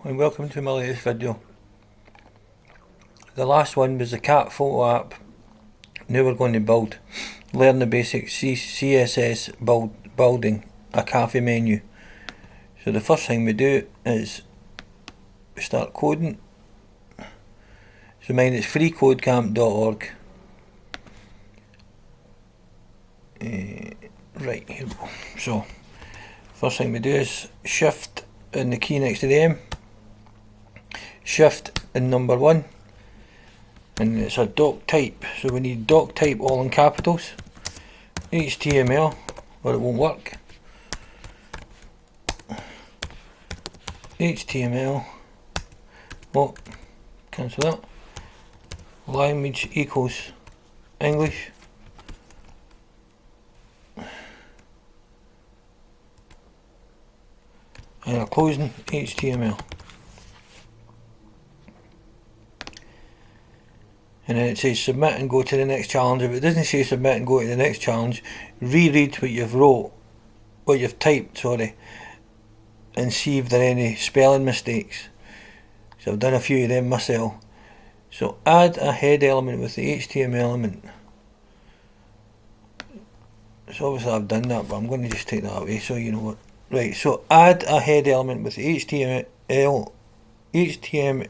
and welcome to my latest video. The last one was the cat photo app. Now we're going to learn the basic CSS building a cafe menu. So the first thing we do is we start coding. So mine is freecodecamp.org. Right, here we go. So first thing we do is shift and the key next to the M, shift and number 1, and it's a doc type, so we need doc type all in capitals, HTML or it won't work, HTML, oh, cancel that, language equals English, and a closing HTML. And then it says submit and go to the next challenge. If it doesn't say submit and go to the next challenge, reread what you've typed, and see if there are any spelling mistakes. So I've done a few of them myself. So add a head element with the HTML element. So obviously I've done that, but I'm going to just take that away so you know what. Right, so add a head element with the HTML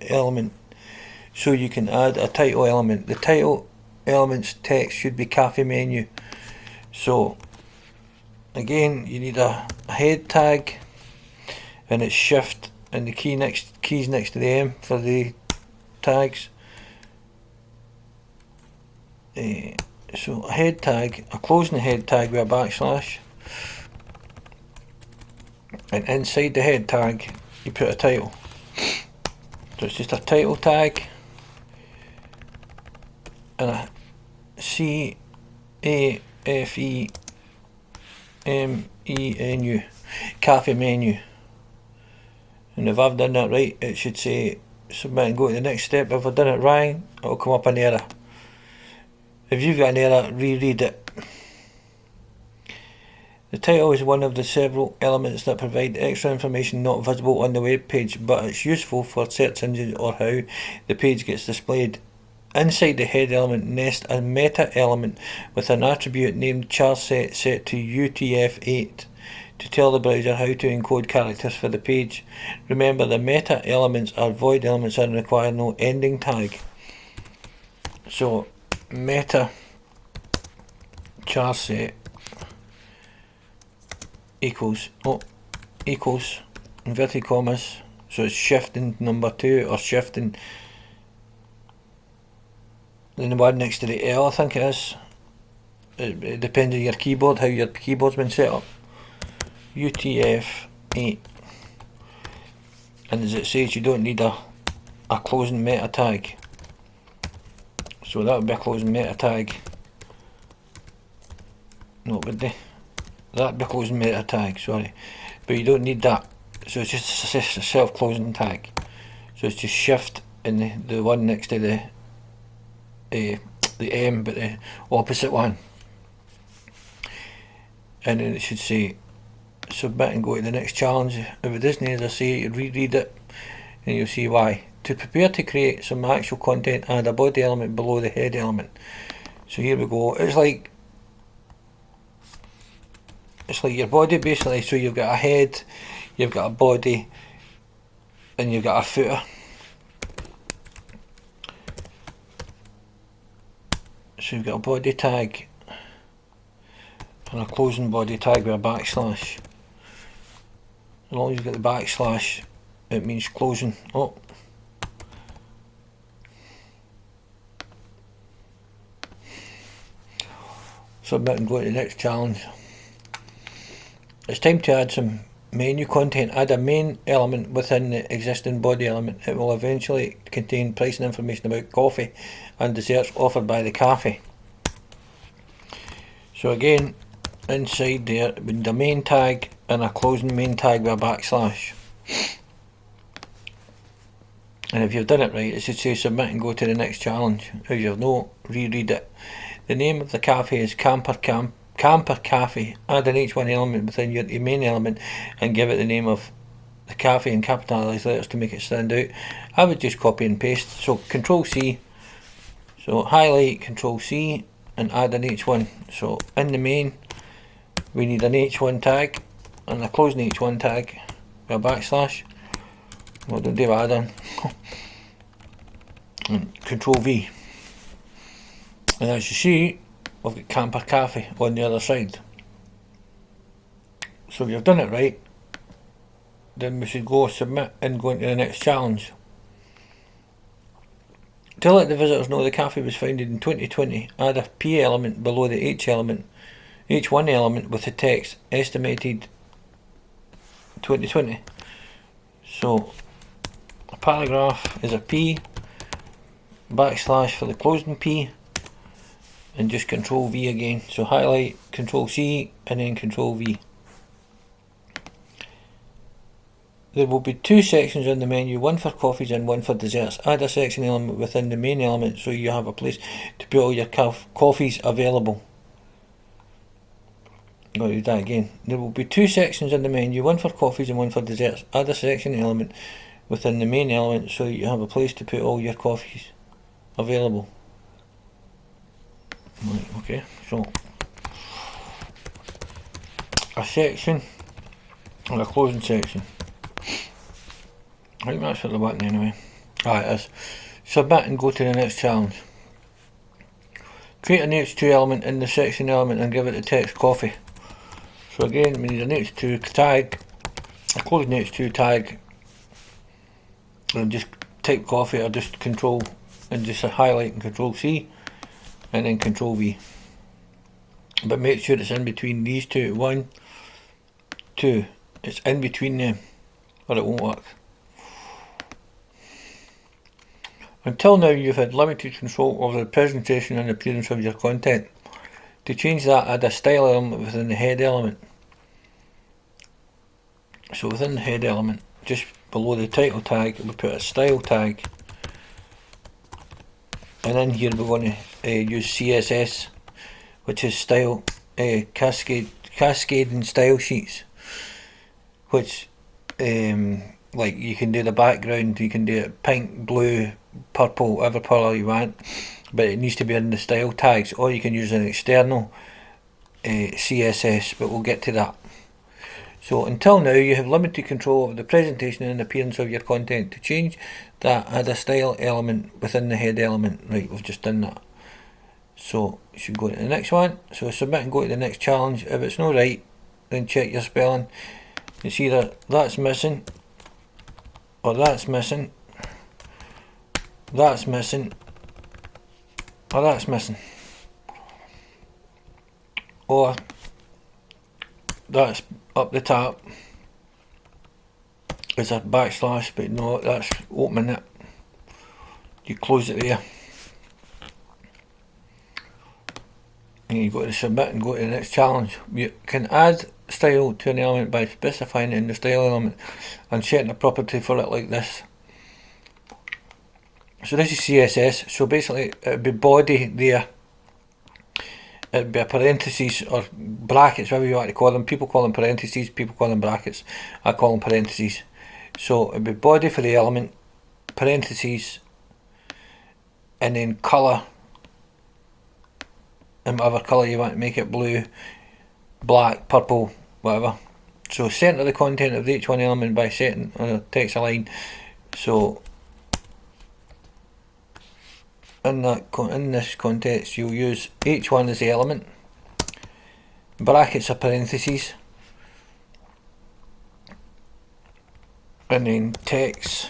element, so you can add a title element. The title element's text should be cafe menu. So again, you need a head tag, and it's shift and the keys next to the M for the tags. So a head tag, a closing head tag with a backslash. And inside the head tag you put a title. So it's just a title tag and a CAFEMENU, cafe menu. And if I've done that right, it should say submit and go to the next step. If I've done it wrong, it'll come up an error. If you've got an error, reread it. The title is one of the several elements that provide extra information not visible on the web page, but it's useful for search engines or how the page gets displayed. Inside the head element, nest a meta element with an attribute named charset set to UTF-8 to tell the browser how to encode characters for the page. Remember, the meta elements are void elements and require no ending tag. So meta charset equals inverted commas, so it's shifting number 2 or shifting the one next to the L, I think it is. It depends on your keyboard, how your keyboard's been set up. UTF-8, and as it says, you don't need a closing meta tag, so that would be a closing meta tag. No, it would be. That'd be a closing meta tag, sorry, but you don't need that, so it's just a self-closing tag. So it's just shift and the one next to the M, but the opposite one, and then it should say submit and go to the next challenge. If it doesn't, as I say, reread it and you'll see why. To prepare to create some actual content, add a body element below the head element. So here we go. It's like your body basically. So you've got a head, you've got a body, and you've got a footer. So you've got a body tag and a closing body tag with a backslash. As long as you've got the backslash, it means closing. Oh. Submit and go to the next challenge. It's time to add some menu content. Add a main element within the existing body element. It will eventually contain pricing information about coffee and desserts offered by the cafe. So again, inside there we need a main tag and a closing main tag with a backslash. And if you've done it right, it should say submit and go to the next challenge. If you've not, reread it. The name of the cafe is Camper Cafe. Add an H1 element within your main element and give it the name of the the cafe in capitalised letters to make it stand out, I would just copy and paste. So Control C, so highlight, Control C, and add an H1. So in the main, we need an H1 tag, and a closing H1 tag with a backslash. Well, don't do what I done. And Control V. And as you see, we've got Camper Cafe on the other side. So if you've done it right, then we should go submit and go into the next challenge. To let the visitors know the cafe was founded in 2020, add a P element below the H element, H1 element with the text estimated 2020. So a paragraph is a P, backslash for the closing P, and just Control V again. So highlight, Control C, and then Control V. There will be two sections on the menu, one for coffees and one for desserts. Add a section element within the main element so you have a place to put all your coffees available. I'll do that again. There will be two sections on the menu, one for coffees and one for desserts. Add a section element within the main element so you have a place to put all your coffees available. Right, okay, so a section and a closing section. I think that's what the button anyway. It is. Submit and go to the next challenge. Create an H2 element in the section element and give it the text coffee. So again, we need an H2 tag, a closing H2 tag, and just type coffee or just Control and just highlight and Control C, and then Control V. But make sure it's in between these two. 1, 2. It's in between them, or it won't work. Until now, you've had limited control over the presentation and appearance of your content. To change that, add a style element within the head element. So within the head element, just below the title tag, we put a style tag. And in here we're going to use CSS, which is style cascading style sheets, which like you can do the background, you can do it pink, blue, purple, whatever colour you want, but it needs to be in the style tags, or you can use an external CSS, but we'll get to that. So until now you have limited control over the presentation and appearance of your content. To change that, add a style element within the head element. Right, we've just done that. So you should go to the next one. So submit and go to the next challenge. If it's not right, then check your spelling. It's either that's missing, or that's missing, that's missing, or that's missing, or that's up the top is a backslash, but no, that's opening it. You close it there, and you go to submit and go to the next challenge. You can add style to an element by specifying it in the style element and setting a property for it like this. So this is CSS, so basically it would be body there, it would be a parentheses or brackets, whatever you want to call them. People call them parentheses, people call them brackets, I call them parentheses. So it would be body for the element, parentheses, and then colour, and whatever colour you want to make it, blue, black, purple, whatever. So centre the content of the H1 element by setting on a text align. So in this context you'll use H1 as the element, brackets are parentheses, and then text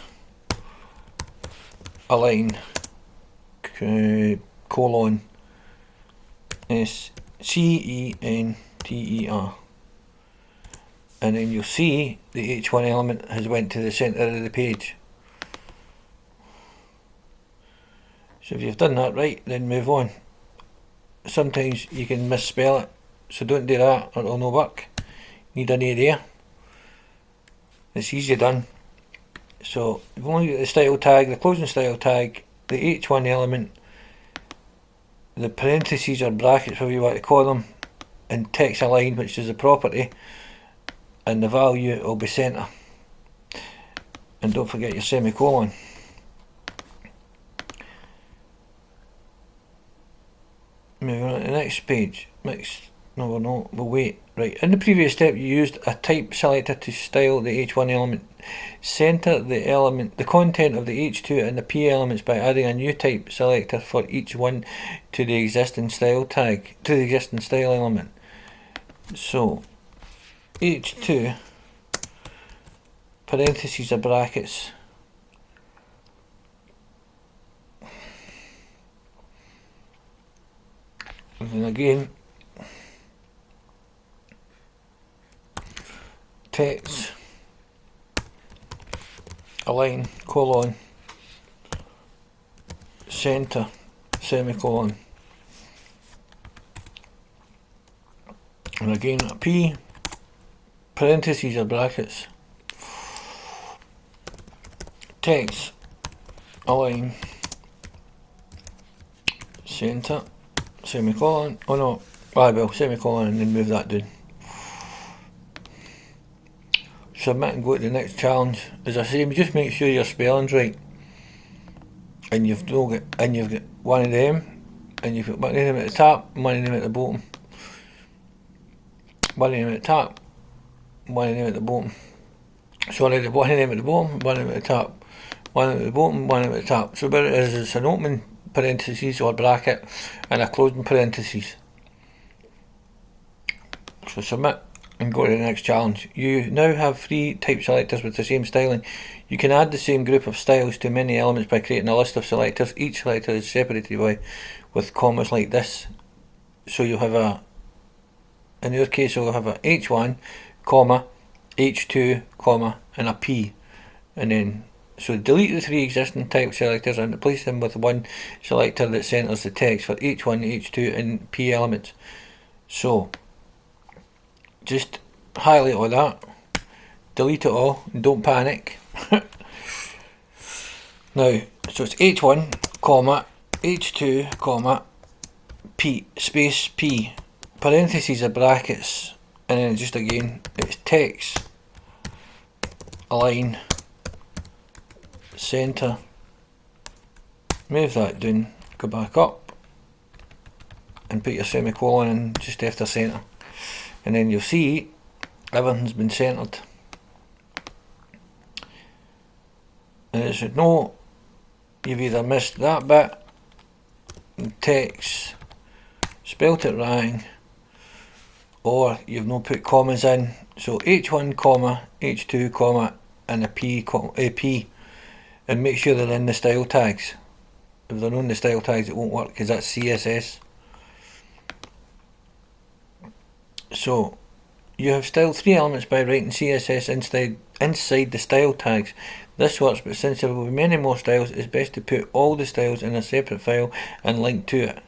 align colon CENTER, and then you'll see the H1 element has went to the centre of the page. So if you've done that right, then move on. Sometimes you can misspell it, so don't do that or it'll no work. Need an A there. It's easy done. So you've only got the style tag, the closing style tag, the H1 element, the parentheses or brackets, whatever you want to call them, and text align, which is the property, and the value will be centre. And don't forget your semicolon. Moving on to the next page. No, we're not. We'll wait. Right. In the previous step, you used a type selector to style the H1 element. Center the content of the H2 and the P elements by adding a new type selector for each one to the existing style tag, to the existing style element. So, H2, parentheses or brackets. And then again, text, align, colon, center, semicolon. And again, a P, parentheses or brackets, text, align, center, semicolon. Oh no, I will, semicolon, and then move that down. Submit and go to the next challenge. As I say, just make sure your spelling's right. And you've got one of them, and you've got one of them at the top, and one of them at the bottom. One of them at the top, one of them at the bottom. Sorry, one of them at the bottom, one of them at the top. One at the bottom, one at the top. So what it is, it's an opening parentheses or bracket and a closing parentheses. So submit and go to the next challenge. You now have 3 type selectors with the same styling. You can add the same group of styles to many elements by creating a list of selectors. Each selector is separated with commas like this. So you'll have in your case we'll have a H1, comma, H2, comma, and a P. And then, so delete the 3 existing type selectors and replace them with one selector that centers the text for H1, H2, and P elements. So, just highlight all that, delete it all, and don't panic. Now, so it's H1, comma, H2, comma, P, space P, parentheses or brackets, and then just again, it's text, align, center, move that down, go back up, and put your semicolon in just after center. And then you'll see everything's been centered. And it should know you've either missed that bit, text, spelt it wrong, or you've not put commas in. So H1, comma, H2, comma, and a P, and make sure they're in the style tags. If they're not in the style tags, it won't work because that's CSS. So you have styled 3 elements by writing CSS inside the style tags. This works, but since there will be many more styles, it's best to put all the styles in a separate file and link to it.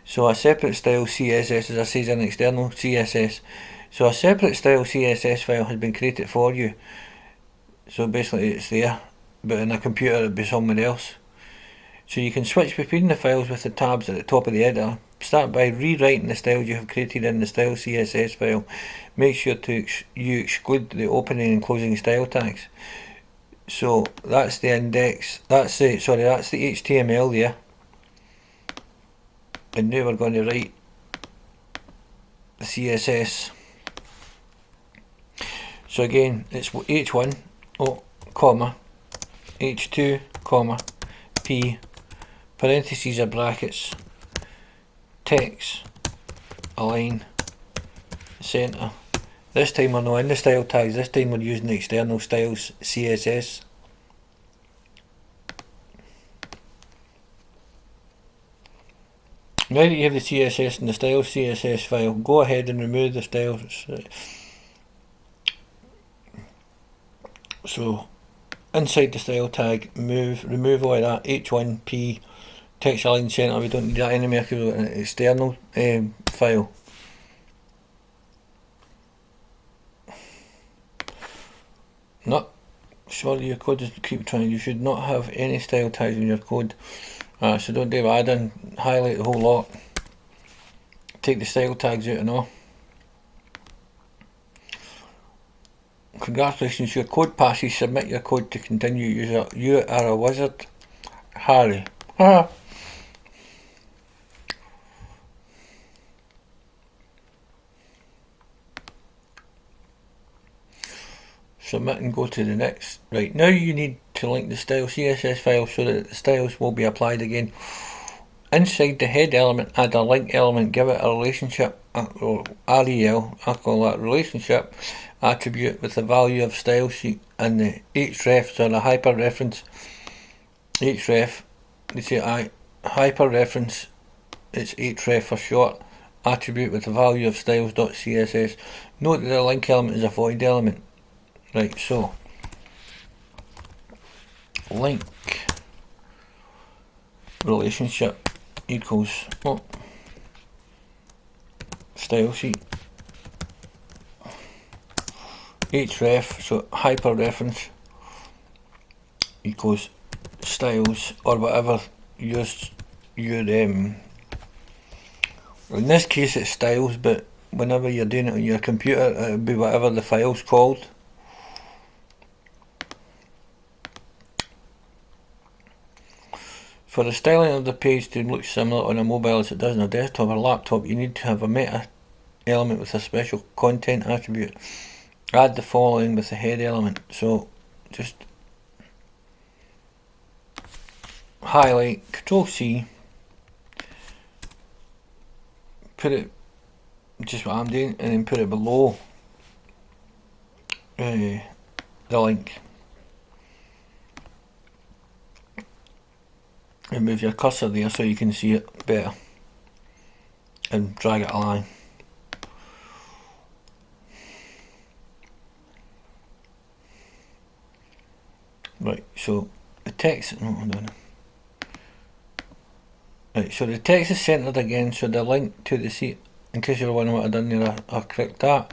So a separate style CSS, as I say, is an external CSS. So a separate style CSS file has been created for you. So basically it's there, but in a computer it'll be somewhere else. So you can switch between the files with the tabs at the top of the editor. Start by rewriting the styles you have created in the style CSS file. Make sure you exclude the opening and closing style tags. So that's the index. That's the HTML there. And now we're going to write the CSS. So again, it's H1, comma, H2, comma, P, parentheses or brackets, text, align, center. This time we're not in the style tags, this time we're using the external styles CSS. Now that you have the CSS in the style CSS file, go ahead and remove the styles. So inside the style tag, remove all of that H1P text align center. We don't need that anymore because we've got an external file. No, surely your code doesn't keep trying. You should not have any style tags in your code. So don't do add in, highlight the whole lot, take the style tags out and all. Congratulations, your code passes. Submit your code to continue. You are a wizard, Harry. Submit and go to the next. Right, now you need to link the style CSS file so that the styles will be applied again. Inside the head element, add a link element, give it a relationship, or REL, I call that relationship attribute with the value of style sheet and the href, so the hyperreference href, they say hyperreference, it's href for short, attribute with the value of styles.css. Note that the link element is a void element. Right, so link relationship equals style sheet href, so hyperreference equals styles or whatever your in this case it's styles, but whenever you're doing it on your computer it'll be whatever the file's called. For the styling of the page to look similar on a mobile as it does on a desktop or laptop, you need to have a meta element with a special content attribute. Add the following with the head element. So just highlight, Control C, put it, just what I'm doing, and then put it below the link. And move your cursor there so you can see it better and drag it along. Right, so the text, right, so the text is centered again, so the link to the seat, in case you're wondering what I've done there, I clicked that,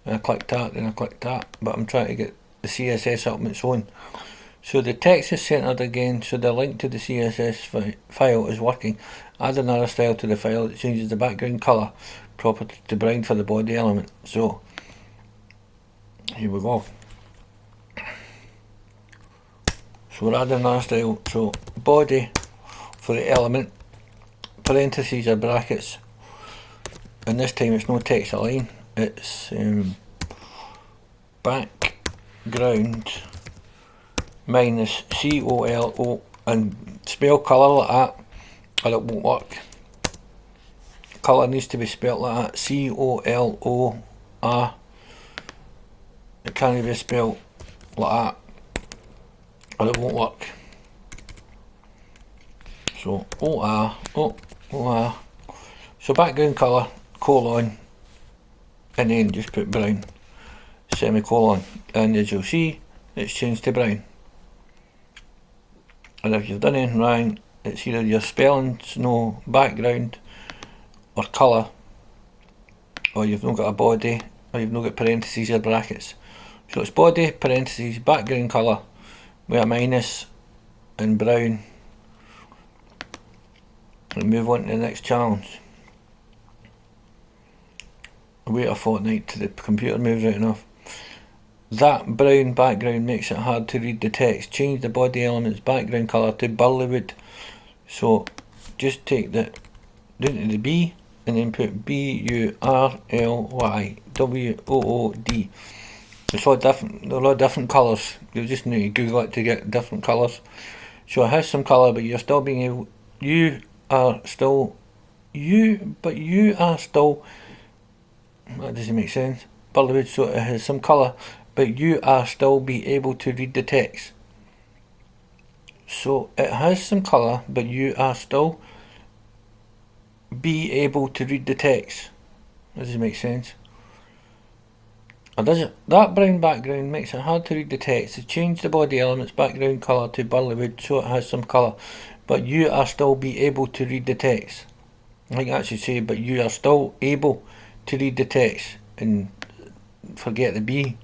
and I clicked that, then I clicked that, but I'm trying to get the CSS up on its own. So the text is centered again, so the link to the CSS file is working. Add another style to the file that changes the background colour property to brown for the body element. So here we go. So we're adding another style. So body for the element, parentheses or brackets, and this time it's no text align, it's background minus COLO, and spell colour like that or it won't work. Colour needs to be spelled like that, COLOR. It can't be spelled like that or it won't work. So OR. So background colour, colon, and then just put brown, semicolon, and as you'll see it's changed to brown. And if you've done anything wrong, it's either your spelling's no background or colour, or you've not got a body, or you've not got parentheses or brackets. So it's body, parentheses, background colour with a minus and brown. And move on to the next challenge. Wait a fortnight till the computer moves out enough. That brown background makes it hard to read the text. Change the body element's background colour to burlywood. So just take the down to the B and then put BURLYWOOD. It's all different. They're all different colours. You just need to Google it to get different colours. So it has some colour, but you're still being able. You are still. That doesn't make sense. Burlywood, so it has some colour, but you are still be able to read the text. So it has some colour, but you are still be able to read the text. That doesn't make sense. Or does it? That brown background makes it hard to read the text. To change the body element's background colour to burlywood so it has some colour, but you are still be able to read the text. I think that should say, but you are still able to read the text, and forget the B.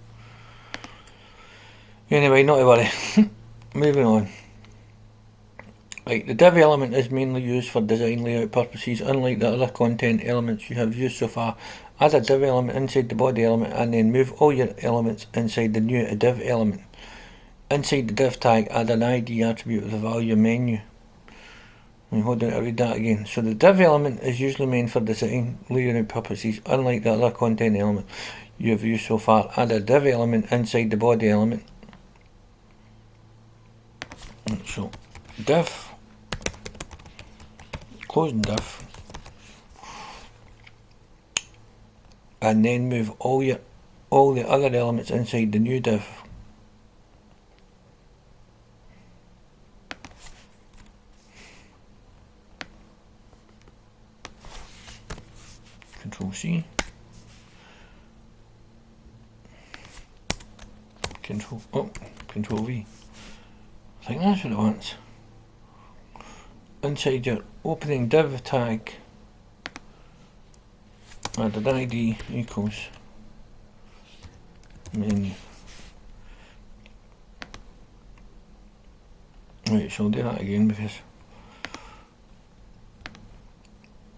Anyway, not to worry. Moving on. Right, the div element is mainly used for design layout purposes. Unlike the other content elements you have used so far, Add a div element inside the body element and then move all your elements inside the new div element. Inside the div tag, add an ID attribute with the value menu. Hold on to read that again. So the div element is usually meant for design layout purposes, unlike the other content element you have used so far. Add a div element inside the body element. So div, closing div, and then move all the other elements inside the new div. Control C, Control V. I think that's what it wants. Inside your opening div tag, add an ID equals menu. Right, so I'll do that again because.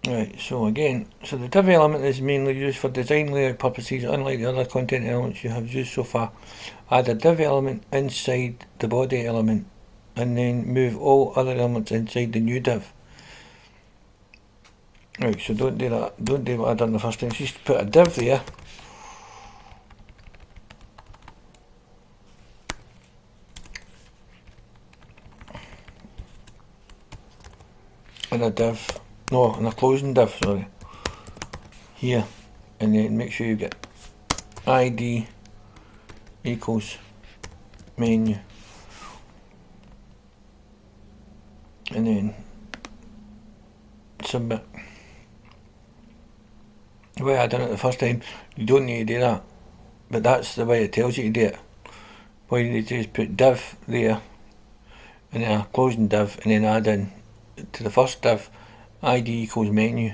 Right, so again, the div element is mainly used for design layout purposes, unlike the other content elements you have used so far. Add a div element inside the body element and then move all other elements inside the new div. Right, so don't do that. Don't do what I done the first time. Just put a div there. And a div. No, and a closing div, sorry. Here. And then make sure you get ID equals menu. And then submit. The way I done it the first time, you don't need to do that. But that's the way it tells you to do it. What you need to do is put div there, and then a closing div, and then add in to the first div ID equals menu.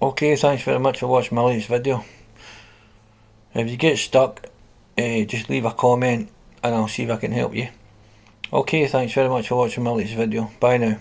Okay, thanks very much for watching my latest video. If you get stuck, just leave a comment and I'll see if I can help you. Okay, thanks very much for watching my latest video. Bye now.